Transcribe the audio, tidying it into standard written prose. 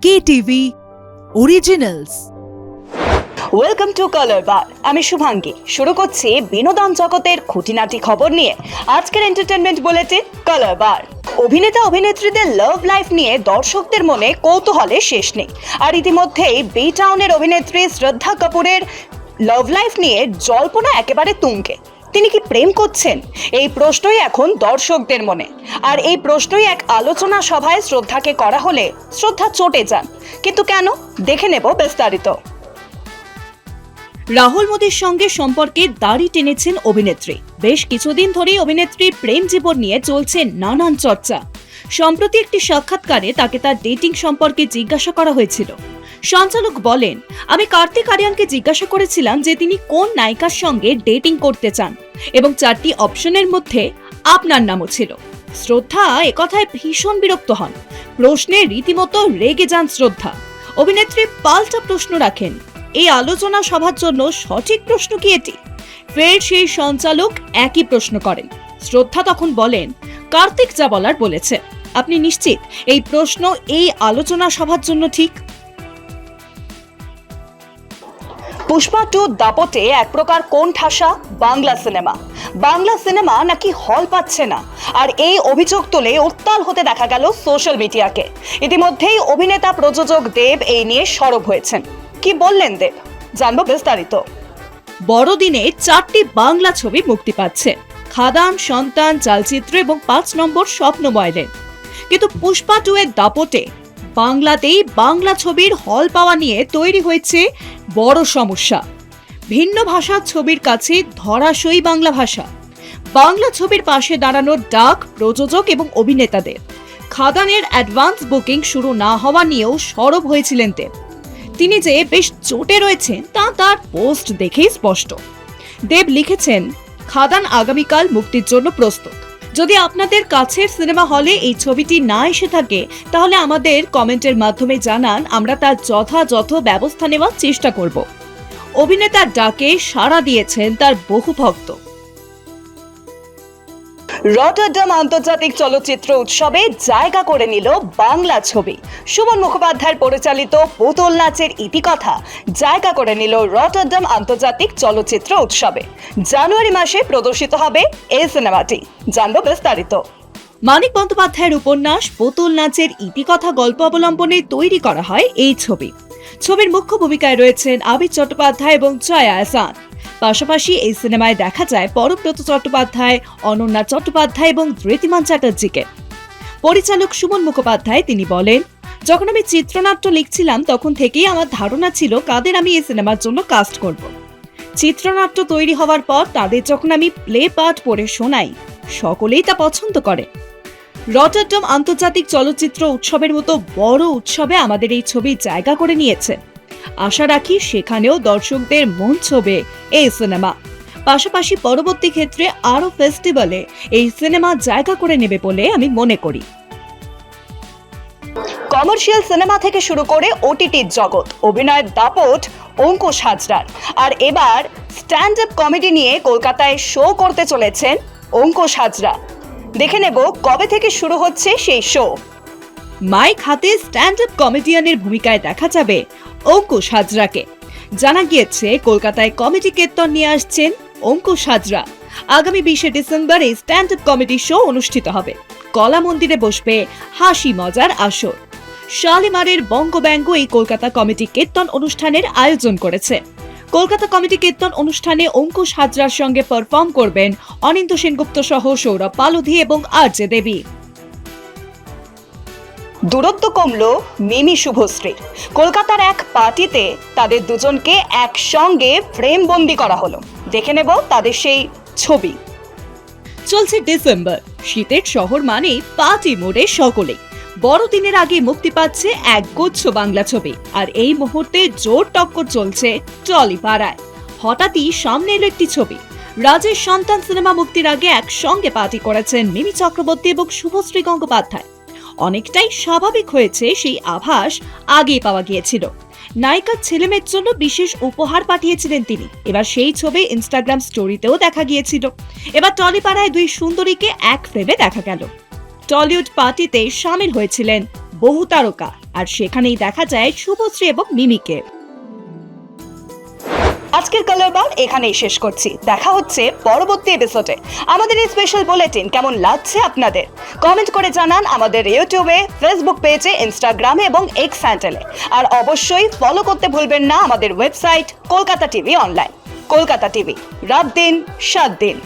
KTV Originals। Welcome to colour bar. আমি শুভাঙ্গী। শুরু করছি বিনোদন জগতের খুঁটিনাটি খবর নিয়ে আজকের এন্টারটেনমেন্ট বুলেটিন কালার বার। অভিনেতা অভিনেত্রীদের লাভ লাইফ নিয়ে দর্শকদের মনে কৌতূহলের শেষ নেই। আর ইতিমধ্যেই বি টাউনের অভিনেত্রী শ্রদ্ধা কাপুরের লাভ লাইফ নিয়ে জল্পনা একেবারে তুঙ্গে। তিনি কি প্রেম করছেন, এই প্রশ্নই এখন দর্শকদের মনে। আর এই প্রশ্নই এক আলোচনা সভায় শ্রদ্ধাকে করা হলে শ্রদ্ধা চটে যান। কিন্তু কেন, দেখে নেব বিস্তারিত। রাহুল মোদির সঙ্গে সম্পর্কে দাড়ি টেনেছেন অভিনেত্রী। বেশ কিছুদিন ধরেই অভিনেত্রীর প্রেম জীবন নিয়ে চলছে নানান চর্চা। সম্প্রতি একটি সাক্ষাৎকারে তাকে তার ডেটিং সম্পর্কে জিজ্ঞাসা করা হয়েছিল। সঞ্চালক বলেন, আমি কার্তিক আরিয়ানকে জিজ্ঞাসা করেছিলাম যে তিনি কোন নায়িকার সঙ্গে ডেটিং করতে চান এবং 4টি অপশনের মধ্যে আপনার নামও ছিল। শ্রদ্ধা একথায় ভীষণ বিরক্ত হন। প্রশ্নে রীতিমতো রেগে যান শ্রদ্ধা। অভিনেত্রী পাল্টা প্রশ্ন রাখেন, এই আলোচনা সভার জন্য সঠিক প্রশ্ন কি এটি? ফের সেই সঞ্চালক একই প্রশ্ন করেন। শ্রদ্ধা তখন বলেন, কার্তিক যা বলার বলেছে। আপনি নিশ্চিত এই প্রশ্ন এই আলোচনা সভার জন্য ঠিক? পুষ্পা 2 দাপটে এক প্রকার কোণঠাসা বাংলা সিনেমা নাকি হল পাচ্ছে না। আর এই অভিযোগ তুলে উত্তাল হতে দেখা গেল সোশ্যাল মিডিয়াকে। ইতিমধ্যেই অভিনেতা প্রযোজক দেব এই নিয়ে সরব হয়েছেন। কি বললেন দেব, জানবো বিস্তারিত। বড়দিনে 4টি বাংলা ছবি মুক্তি পাচ্ছে, খাদান, সন্তান, চালচিত্র এবং 5 নম্বর স্বপ্নময়লেন। কিন্তু পুষ্পা 2 এর দাপটে বাংলাতেই বাংলা ছবির হল পাওয়া নিয়ে তৈরি হয়েছে বড় সমস্যা। ভিন্ন ভাষার ছবির কাছে ধরাশয়ী বাংলা ভাষা। বাংলা ছবির পাশে দাঁড়ানোর ডাক প্রযোজক এবং অভিনেতাদের। খাদানের অ্যাডভান্স বুকিং শুরু না হওয়া নিয়েও সরব হয়েছিলেন দেব। তিনি যে বেশ চোটে রয়েছেন তা তার পোস্ট দেখেই স্পষ্ট। দেব লিখেছেন, খাদান আগামীকাল মুক্তির জন্য প্রস্তুত। যদি আপনাদের কাছের সিনেমা হলে এই ছবিটি না এসে থাকে তাহলে আমাদের কমেন্টের মাধ্যমে জানান, আমরা তার যথাযথ ব্যবস্থা নেওয়ার চেষ্টা করব। অভিনেতার ডাকে সাড়া দিয়েছেন তার বহু ভক্ত। রটারডাম আন্তর্জাতিক চলচ্চিত্র উৎসবে জায়গা করে নিল বাংলা ছবি। সুমন মুখোপাধ্যায়ের পরিচালিত পুতুল নাচের ইতিকথা জায়গা করে নিল রটারডাম আন্তর্জাতিক চলচ্চিত্র উৎসবে। জানুয়ারি মাসে প্রদর্শিত হবে এই সিনেমাটি, জানবো বিস্তারিত। মানিক বন্দ্যোপাধ্যায়ের উপন্যাস পুতুল নাচের ইতিকথা গল্প অবলম্বনে তৈরি করা হয় এই ছবি। ছবির মুখ্য ভূমিকায় রয়েছেন আবির চট্টোপাধ্যায় এবং জয়া আহসান। পাশাপাশি এই সিনেমায় দেখা যায় পরমব্রত চট্টোপাধ্যায়, অনন্যা চট্টোপাধ্যায় এবং ধৃতিমান চ্যাটার্জিকে। পরিচালক সুমন মুখোপাধ্যায় তিনি বলেন, যখন আমি চিত্রনাট্য লিখছিলাম তখন থেকেই আমার ধারণা ছিল কাদের আমি এই সিনেমার জন্য কাস্ট করব। চিত্রনাট্য তৈরি হওয়ার পর তাদের যখন আমি প্লে পার্ট পড়ে শোনাই, সকলেই তা পছন্দ করে। রটারডাম আন্তর্জাতিক চলচ্চিত্র উৎসবের মতো বড় উৎসবে আমাদের এই ছবি জায়গা করে নিয়েছে। আশা রাখি সেখানেও দর্শকদের মন ছোঁবে এই সিনেমা। পাশাপাশি পরবর্তী ক্ষেত্রে আরো ফেস্টিভ্যালে এই সিনেমা জায়গা করে নেবে বলে আমি মনে করি। কমার্শিয়াল সিনেমা থেকে শুরু করে ওটিটির জগৎ, অভিনয়ের দাপট অঙ্কুশ হাজরার। আর এবার স্ট্যান্ড আপ কমেডি নিয়ে কলকাতায় শো করতে চলেছেন অঙ্কুশ হাজরা। দেখে নেব কবে থেকে শুরু হচ্ছে সেই শো। মাইক হাতে স্ট্যান্ড আপ কমেডিয়ানের ভূমিকায় দেখা যাবে অঙ্কুশ হাজরাকে। জানা গিয়েছে কলকাতায় কমেডি কীর্তন নিয়ে আসছেন অঙ্কুশ হাজরা। আগামী 20 ডিসেম্বর এই স্ট্যান্ড আপ কমেডি শো অনুষ্ঠিত হবে। কলা মন্দিরে বসবে হাসি মজার আসর। শালিমারের বঙ্গব্যঙ্গ এই কলকাতা কমেডি কীর্তন অনুষ্ঠানের আয়োজন করেছে। কলকাতা কমেডি কীর্তন অনুষ্ঠানে অঙ্কুশ হাজরার সঙ্গে পারফর্ম করবেন অনিন্দ্য সেনগুপ্ত সহ সৌরভ পালোধি এবং আরজে দেবী। দূরত্ব কমলো মিমি শুভশ্রীর। কলকাতার এক পার্টিতে তাদের দুজনকে একসঙ্গে ফ্রেম বন্দি করা হলো। দেখে নেব তাদের সেই ছবি। চলছে ডিসেম্বর, শীতের শহর মানে পার্টি মোডে সকলেই। বড়দিনের আগে মুক্তি পাচ্ছে এক গুচ্ছ বাংলা ছবি। আর এই মুহূর্তে জোর টক্কর চলছে টলিপাড়ায়। হঠাৎই সামনে এলো একটি ছবি। রাজের সন্তান সিনেমা মুক্তির আগে একসঙ্গে পার্টি করেছেন মিমি চক্রবর্তী এবং শুভশ্রী গঙ্গোপাধ্যায়। অনেকটাই স্বাভাবিক হয়েছে সেই আভাস আগেই পাওয়া গিয়েছিল। নায়িকার ছেলেমেয়ের জন্য বিশেষ উপহার পাঠিয়েছিলেন তিনি। এবার সেই ছবি ইনস্টাগ্রাম স্টোরিতেও দেখা গিয়েছিল। এবার টলিপাড়ায় 2 সুন্দরীকে এক ফ্রেমে দেখা গেল। টলিউড পার্টিতে সামিল হয়েছিলেন বহু তারকা। আর সেখানেই দেখা যায় শুভশ্রী এবং মিমিকে। আজকের কালার বার এখানেই শেষ করছি। দেখা হচ্ছে পরবর্তী এপিসোডে। আমাদের এই স্পেশাল বুলেটিন কেমন লাগছে আপনাদের কমেন্ট করে জানান আমাদের ইউটিউবে, ফেসবুক পেজে, ইনস্টাগ্রামে এবং এক্স হ্যান্ডেলে। আর অবশ্যই ফলো করতে ভুলবেন না আমাদের website Kolkata TV online. Kolkata TV, রাত দিন 7 দিন।